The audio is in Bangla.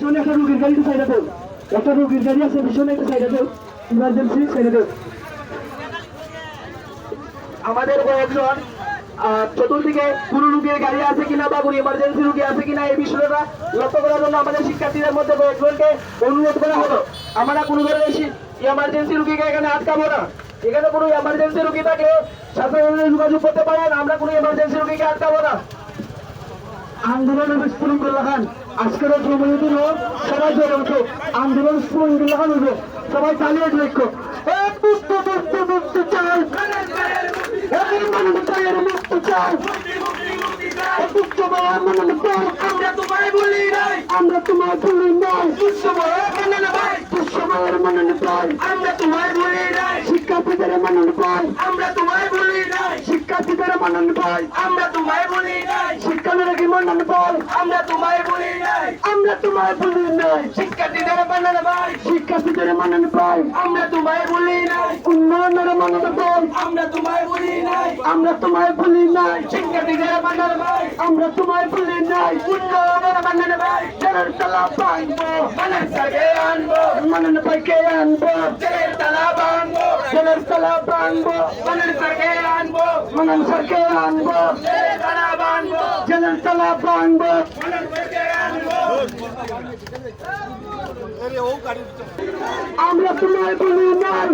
পিছনে একটা রোগীর গাড়িতে সাইডে দেব, একটা রোগীর গাড়ি আছে পিছনে একটা সাইডে দেব, ইমার্জেন্সি সাইডে দেব। আমাদের কয়েকজন চতুর্দিকে কোনো রুগীর গাড়ি আছে কিনা বা কোনো ইমার্জেন্সি রুগী আছে কিনা এই বিষয়টা লক্ষ্য করার জন্য আমাদের শিক্ষার্থীদের মধ্যে কয়েকজনকে অনুরোধ করা হলো। আমরা কোনো ধরনের ইমার্জেন্সি রুগীকে এখানে আটকাবো না। এখানে কোনো ইমার্জেন্সি রুগী থাকলে স্বাস্থ্য যোগাযোগ করতে পারেন, আমরা কোনো ইমার্জেন্সি রুগীকে আটকাবো না। আন্দোলনের বিস্ফোরণ করে লাগান, আজকের সময় দিল সবাই জড়ো উঠো, আন্দোলন বিস্ফোরণ করে লাগান হইব, সবাই চালিয়ে দেখো। মুক্ত মুক্ত মুক্ত চাই, মুক্ত চাই, মুক্ত আমরা তোমায় বলি নাই, আমরা তোমায় বলি নাই, দুঃসময়ের মানন পাই, আমরা তোমায় বলি নাই, শিক্ষার্থীদের মানন পাই, আমরা তোমায় বলি নাই, শিক্ষার্থীদের মানন পাই, আমরা তোমায় বলি নাই, শিক্ষার্থীদের মানন পাই, আমরা তোমায় বলি নাই, আমরা তোমায় বলি নাই, শিক্ষার্থীদের মানন পাই, শিক্ষার্থীদের মানন পাই, আমরা তোমায় বলি নাই, উন্নয়নের মানন পাই, আমরা তোমায় বলি নাই, আমরা তোমায় বলি নাই, শিক্ষার্থীদের মানন পাই, আমরা তোমায় বলি নাই, উন্নয়নের মানন পাই, জেলের তালা ভাঙবো, মানন সাকে আনবো, মানন পাইকে আনবো, জেলের তালা ভাঙবো, জেলের তালা ভাঙবো, মানন সাকে আনবো, মানন সাকে আনবো, জেলের তালা ভাঙবো, জেলের তালা ভাঙবো, মানন পাইকে আনবো। আমরা তোমায় বলি নাই,